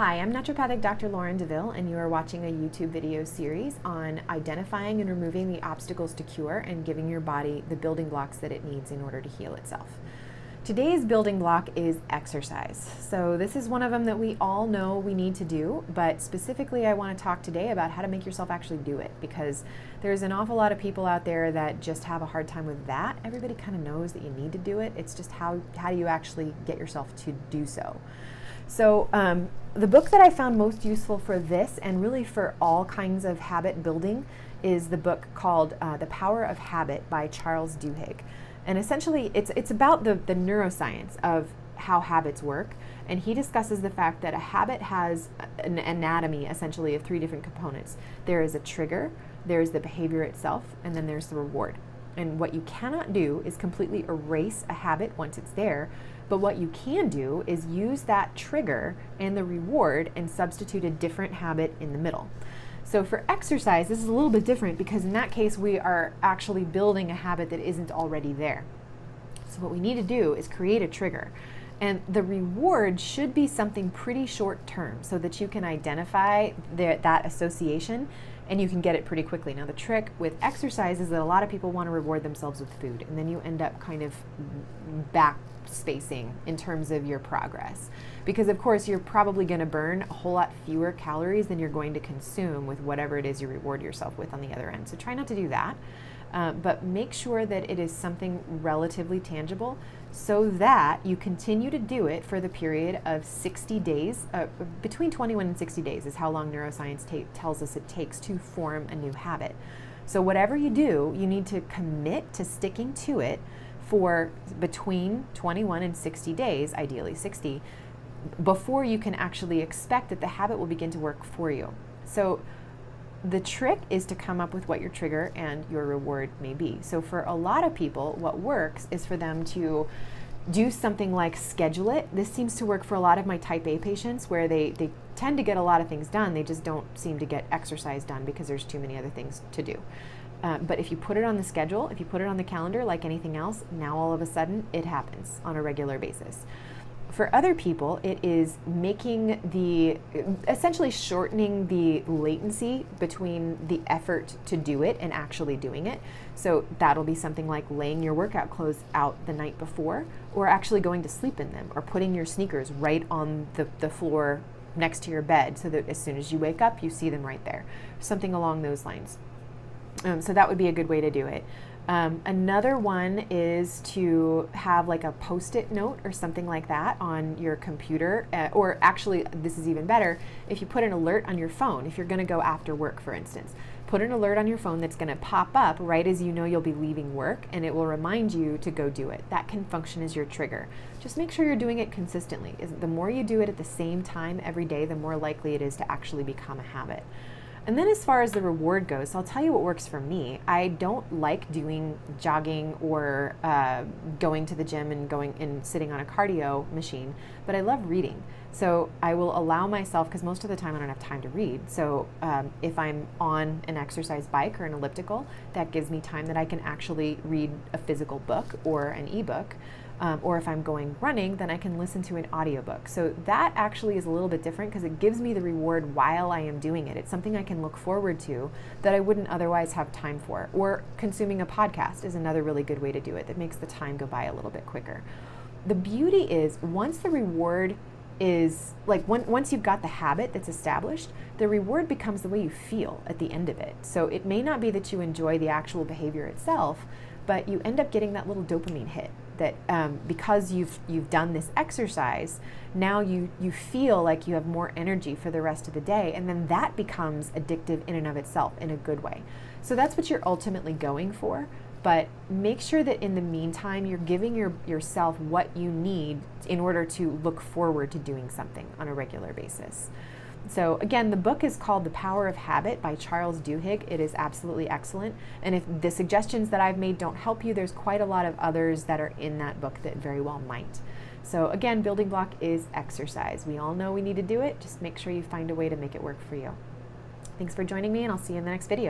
Hi, I'm naturopathic Dr. Lauren DeVille, and you are watching a YouTube video series on identifying and removing the obstacles to cure and giving your body the building blocks that it needs in order to heal itself. Today's building block is exercise. So this is one of them that we all know we need to do, but specifically I want to talk today about how to make yourself actually do it, because there's an awful lot of people out there that just have a hard time with that. Everybody kind of knows that you need to do it. It's just how do you actually get yourself to do so? So the book that I found most useful for this and really for all kinds of habit building is the book called The Power of Habit by Charles Duhigg. And essentially it's about the neuroscience of how habits work. And he discusses the fact that a habit has an anatomy essentially of three different components. There is a trigger, there's the behavior itself, and then there's the reward. And what you cannot do is completely erase a habit once it's there, but what you can do is use that trigger and the reward and substitute a different habit in the middle. So for exercise, this is a little bit different because in that case we are actually building a habit that isn't already there. So what we need to do is create a trigger. And the reward should be something pretty short term so that you can identify that association and you can get it pretty quickly. Now the trick with exercise is that a lot of people want to reward themselves with food, and then you end up kind of back spacing in terms of your progress. Because of course you're probably going to burn a whole lot fewer calories than you're going to consume with whatever it is you reward yourself with on the other end. So try not to do that. But make sure that it is something relatively tangible so that you continue to do it for the period of 60 days. Between 21 and 60 days is how long neuroscience tells us it takes to form a new habit. So whatever you do, you need to commit to sticking to it for between 21 and 60 days, ideally 60, before you can actually expect that the habit will begin to work for you. So the trick is to come up with what your trigger and your reward may be. So for a lot of people, what works is for them to do something like schedule it. This seems to work for a lot of my type A patients where they tend to get a lot of things done. They just don't seem to get exercise done because there's too many other things to do. But if you put it on the schedule, if you put it on the calendar like anything else, now all of a sudden it happens on a regular basis. For other people, it is essentially shortening the latency between the effort to do it and actually doing it. So that'll be something like laying your workout clothes out the night before, or actually going to sleep in them, or putting your sneakers right on the floor next to your bed so that as soon as you wake up, you see them right there. Something along those lines. So that would be a good way to do it. Another one is to have like a post-it note or something like that on your computer, or actually this is even better, if you put an alert on your phone, if you're going to go after work, for instance. Put an alert on your phone that's going to pop up right as you know you'll be leaving work, and it will remind you to go do it. That can function as your trigger. Just make sure you're doing it consistently. The more you do it at the same time every day, the more likely it is to actually become a habit. And then as far as the reward goes, I'll tell you what works for me. I don't like doing jogging or going to the gym and going and sitting on a cardio machine, but I love reading. So I will allow myself, because most of the time I don't have time to read. So if I'm on an exercise bike or an elliptical, that gives me time that I can actually read a physical book or an ebook. Or if I'm going running, then I can listen to an audiobook. So that actually is a little bit different because it gives me the reward while I am doing it. It's something I can look forward to that I wouldn't otherwise have time for. Or consuming a podcast is another really good way to do it that makes the time go by a little bit quicker. The beauty is once the reward is, like once you've got the habit that's established, the reward becomes the way you feel at the end of it. So it may not be that you enjoy the actual behavior itself, but you end up getting that little dopamine hit that because you've done this exercise, now you feel like you have more energy for the rest of the day, and then that becomes addictive in and of itself in a good way. So that's what you're ultimately going for, but make sure that in the meantime you're giving yourself what you need in order to look forward to doing something on a regular basis. So again, the book is called The Power of Habit by Charles Duhigg. It is absolutely excellent. And if the suggestions that I've made don't help you, there's quite a lot of others that are in that book that very well might. So again, building block is exercise. We all know we need to do it. Just make sure you find a way to make it work for you. Thanks for joining me, and I'll see you in the next video.